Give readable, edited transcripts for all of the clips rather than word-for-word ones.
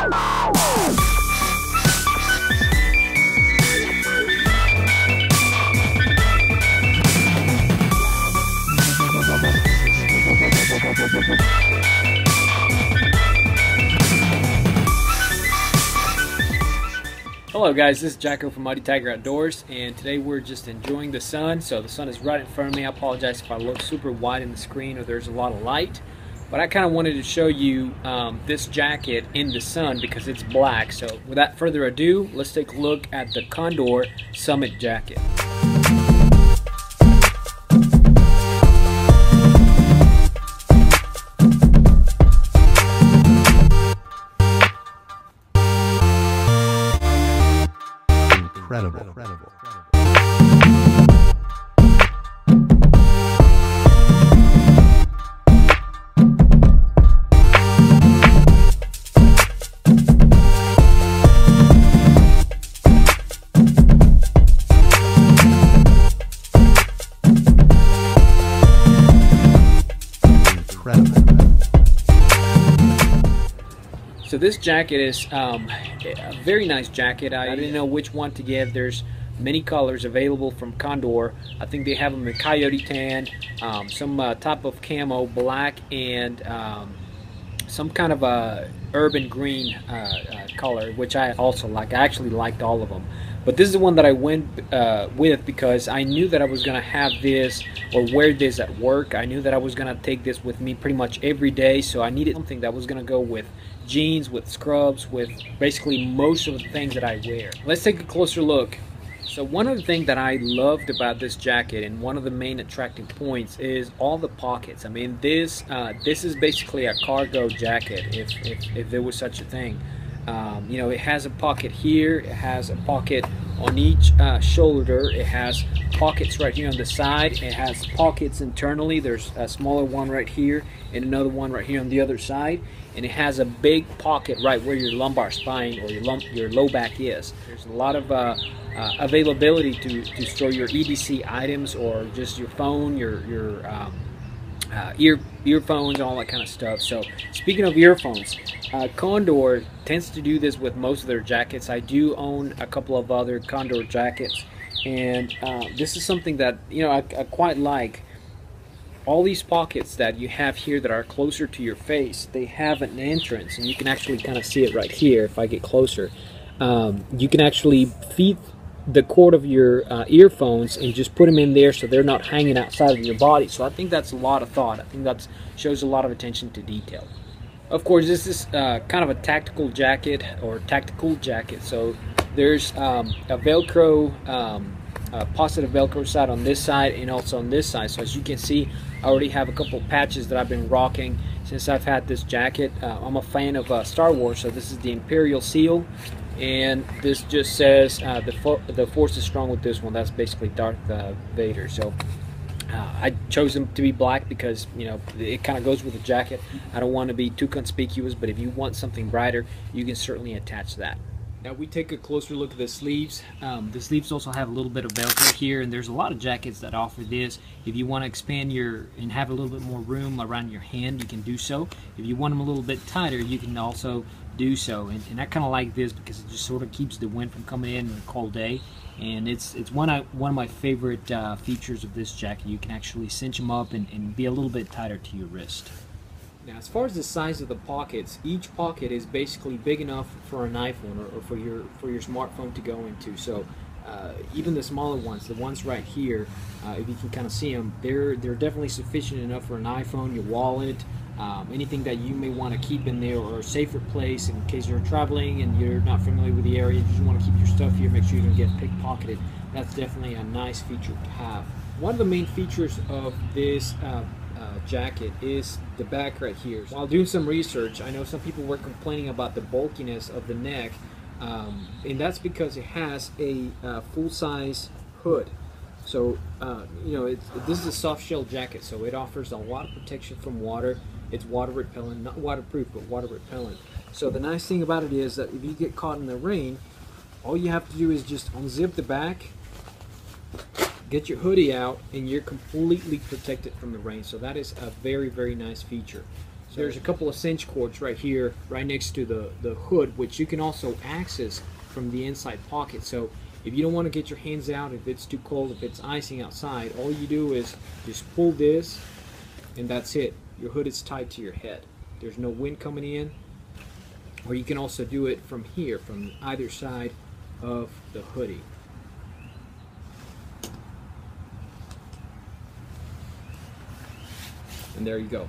Hello guys, this is Jacko from Muddy Tiger Outdoors, and today we're just enjoying the sun. So the sun is right in front of me. I apologize if I look super wide in the screen or there's a lot of light, but I kind of wanted to show you this jacket in the sun because it's black. So without further ado, let's take a look at the Condor Summit jacket. Incredible. So this jacket is a very nice jacket. I didn't know which one to give. There's many colors available from Condor. I think they have them in coyote tan, some type of camo black, and some kind of a urban green color, which I also like. I actually liked all of them, but this is the one that I went with because I knew that I was gonna have this or wear this at work. I knew that I was gonna take this with me pretty much every day, so I needed something that was gonna go with jeans, with scrubs, with basically most of the things that I wear. Let's take a closer look. So one of the things that I loved about this jacket, and one of the main attracting points, is all the pockets. I mean, this is basically a cargo jacket, if there was such a thing. You know, it has a pocket here, it has a pocket on each shoulder, it has pockets right here on the side, it has pockets internally. There's a smaller one right here and another one right here on the other side, and it has a big pocket right where your lumbar spine or your low back is. There's a lot of availability to store your EDC items, or just your phone, your earphones, all that kind of stuff. So speaking of earphones, Condor tends to do this with most of their jackets. I do own a couple of other Condor jackets, and this is something that, you know, I quite like. All these pockets that you have here that are closer to your face, they have an entrance, and you can actually kind of see it right here. If I get closer, you can actually feed the cord of your earphones and just put them in there so they're not hanging outside of your body. So I think that's a lot of thought. I think that shows a lot of attention to detail. Of course, this is kind of a tactical jacket, or tactical jacket. So there's a Velcro, positive Velcro side on this side and also on this side. So as you can see, I already have a couple patches that I've been rocking since I've had this jacket. I'm a fan of Star Wars, so this is the Imperial Seal, and this just says the Force is strong with this one. That's basically Darth Vader. So I chose them to be black because, you know, it kind of goes with the jacket. I don't want to be too conspicuous, but if you want something brighter, you can certainly attach that. Now we take a closer look at the sleeves. The sleeves also have a little bit of Velcro here, and there's a lot of jackets that offer this. If you want to expand and have a little bit more room around your hand, you can do so. If you want them a little bit tighter, you can also do so. And I kind of like this because it just sort of keeps the wind from coming in on a cold day. And it's one of my favorite features of this jacket. You can actually cinch them up and be a little bit tighter to your wrist. Now, as far as the size of the pockets, each pocket is basically big enough for an iPhone or for your smartphone to go into. So even the smaller ones, the ones right here, if you can kind of see them, they're definitely sufficient enough for an iPhone, your wallet, anything that you may want to keep in there, or a safer place in case you're traveling and you're not familiar with the area. You just want to keep your stuff here, make sure you don't get pickpocketed. That's definitely a nice feature to have. One of the main features of this jacket is the back right here. While doing some research, I know some people were complaining about the bulkiness of the neck, and that's because it has a full-size hood. So you know, this is a soft shell jacket, so it offers a lot of protection from water. It's water repellent, not waterproof, but water repellent. So the nice thing about it is that if you get caught in the rain, all you have to do is just unzip the back, get your hoodie out, and you're completely protected from the rain. So that is a very, very nice feature. There's a couple of cinch cords right here, right next to the hood, which you can also access from the inside pocket. So if you don't want to get your hands out, if it's too cold, if it's icing outside, all you do is just pull this, and that's it. Your hood is tied to your head. There's no wind coming in. Or you can also do it from here, from either side of the hoodie. And there you go.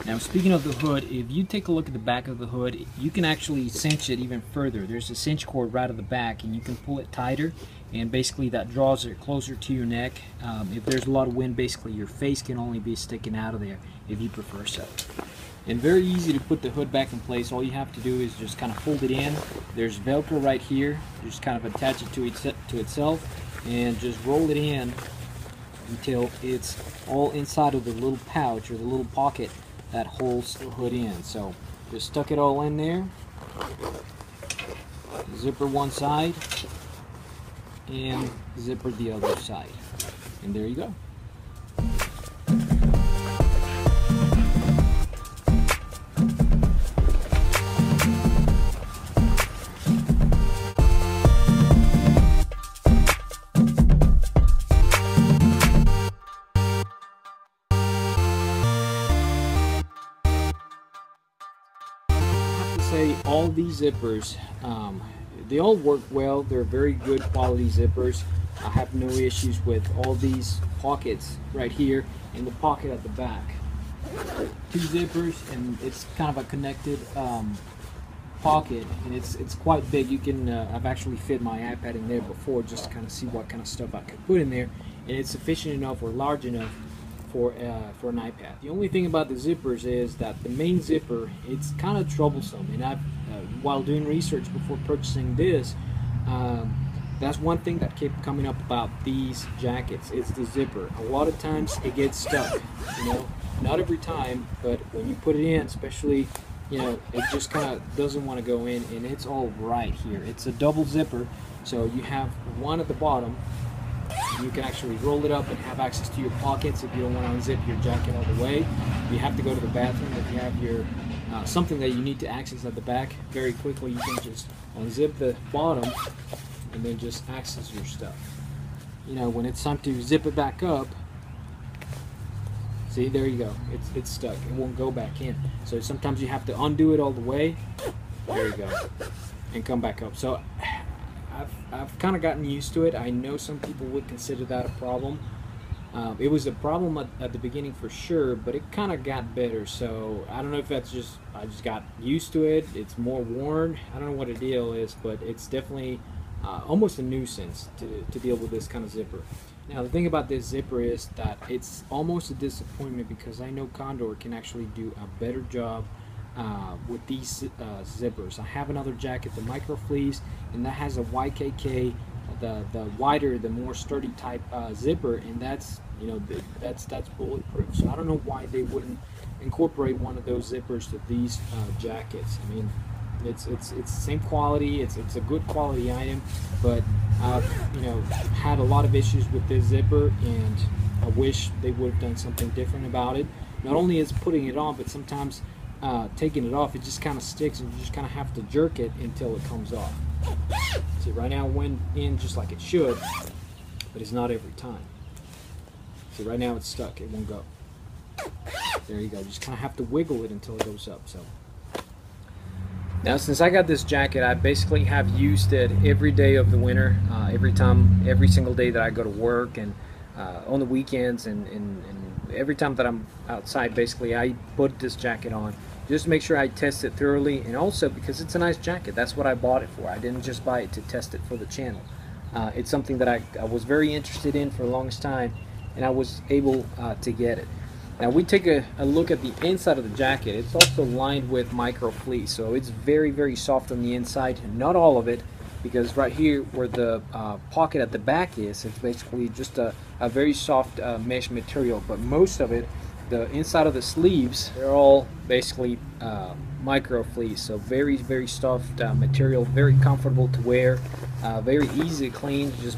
Now, speaking of the hood, if you take a look at the back of the hood, you can actually cinch it even further. There's a cinch cord right at the back, and you can pull it tighter, and basically that draws it closer to your neck. If there's a lot of wind, basically your face can only be sticking out of there if you prefer so. And very easy to put the hood back in place. All you have to do is just kind of fold it in. There's Velcro right here. Just kind of attach it to itself and just roll it in until it's all inside of the little pouch or the little pocket that holds the hood in. So just stuck it all in there. Zipper one side and zipper the other side. And there you go. All these zippers, they all work well. They're very good quality zippers. I have no issues with all these pockets right here and the pocket at the back. Two zippers, and it's kind of a connected pocket, and it's quite big. You can I've actually fit my iPad in there before just to kind of see what kind of stuff I could put in there, and it's sufficient enough or large enough for an iPad. The only thing about the zippers is that the main zipper, it's kind of troublesome, and I've while doing research before purchasing this, that's one thing that kept coming up about these jackets. It's the zipper. A lot of times it gets stuck, you know, not every time, but when you put it in, especially, you know, it just kind of doesn't want to go in, and it's all right here. It's a double zipper, so you have one at the bottom. You can actually roll it up and have access to your pockets if you don't want to unzip your jacket all the way. You have to go to the bathroom. If you have your something that you need to access at the back very quickly, you can just unzip the bottom and then just access your stuff. You know, when it's time to zip it back up, see, there you go. It's stuck. It won't go back in. So sometimes you have to undo it all the way. There you go, and come back up. So I've kind of gotten used to it. I know some people would consider that a problem. It was a problem at the beginning for sure, but it kind of got better. So I don't know if that's just, I just got used to it. It's more worn. I don't know what the deal is, but it's definitely almost a nuisance to deal with this kind of zipper. Now the thing about this zipper is that it's almost a disappointment, because I know Condor can actually do a better job with these zippers. I have another jacket, the micro fleece, and that has a YKK, the wider, the more sturdy type zipper, and that's, you know, that's bulletproof. So I don't know why they wouldn't incorporate one of those zippers to these jackets. I mean, it's the same quality. It's a good quality item, but I've, you know, had a lot of issues with this zipper, and I wish they would have done something different about it. Not only is putting it on, but sometimes taking it off, it just kind of sticks, and you just kind of have to jerk it until it comes off. See, right now it went in just like it should, but it's not every time. See, right now it's stuck. It won't go. There you go. You just kind of have to wiggle it until it goes up. So now, since I got this jacket, I basically have used it every day of the winter, every single day that I go to work, and on the weekends, and every time that I'm outside, basically I put this jacket on just to make sure I test it thoroughly, and also because it's a nice jacket. That's what I bought it for. I didn't just buy it to test it for the channel. It's something that I was very interested in for the longest time, and I was able to get it. Now we take a look at the inside of the jacket. It's also lined with micro fleece, so it's very, very soft on the inside. Not all of it, because right here where the pocket at the back is, it's basically just a very soft mesh material, but most of it, the inside of the sleeves, they're all basically micro fleece, so very, very soft material, very comfortable to wear, very easy to clean. Just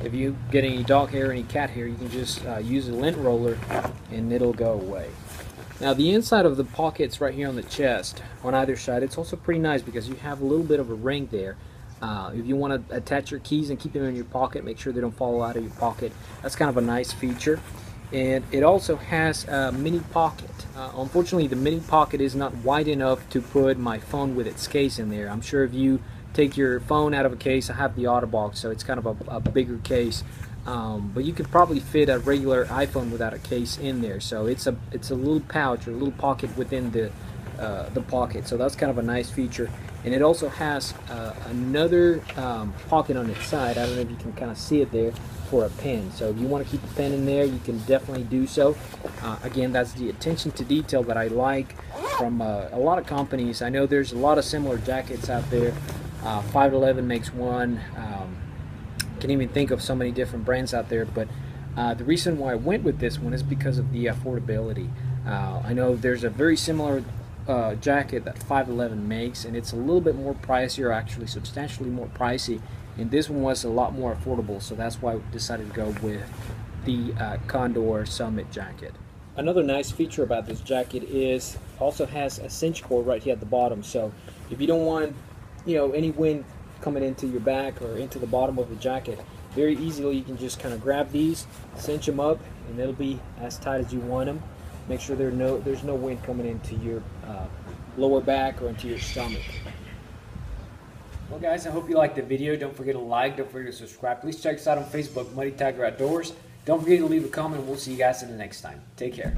if you get any dog hair, any cat hair, you can just use a lint roller and it'll go away. Now the inside of the pockets right here on the chest, on either side, it's also pretty nice because you have a little bit of a ring there. If you want to attach your keys and keep them in your pocket, make sure they don't fall out of your pocket. That's kind of a nice feature. And it also has a mini pocket. Unfortunately, the mini pocket is not wide enough to put my phone with its case in there. I'm sure if you take your phone out of a case, I have the Otterbox, so it's kind of a bigger case. But you could probably fit a regular iPhone without a case in there. So it's a little pouch or a little pocket within the pocket. So that's kind of a nice feature. And it also has another pocket on its side. I don't know if you can kind of see it there, for a pen. So if you want to keep a pen in there, you can definitely do so. Again, that's the attention to detail that I like from a lot of companies. I know there's a lot of similar jackets out there. 511 makes one. Can't even think of so many different brands out there, but the reason why I went with this one is because of the affordability. I know there's a very similar jacket that 511 makes, and it's a little bit more pricier, actually substantially more pricey, and this one was a lot more affordable, so that's why I decided to go with the Condor Summit jacket. Another nice feature about this jacket is also has a cinch cord right here at the bottom, so if you don't want, you know, any wind coming into your back or into the bottom of the jacket, very easily you can just kind of grab these, cinch them up, and it'll be as tight as you want them. Make sure there's no wind coming into your lower back or into your stomach. Well guys, I hope you liked the video. Don't forget to like, don't forget to subscribe. Please check us out on Facebook, Muddy Tiger Outdoors. Don't forget to leave a comment. We'll see you guys in the next time. Take care.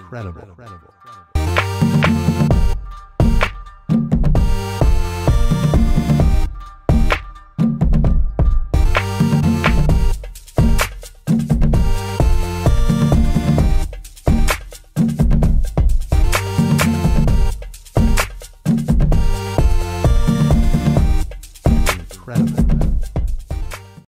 Incredible. Incredible.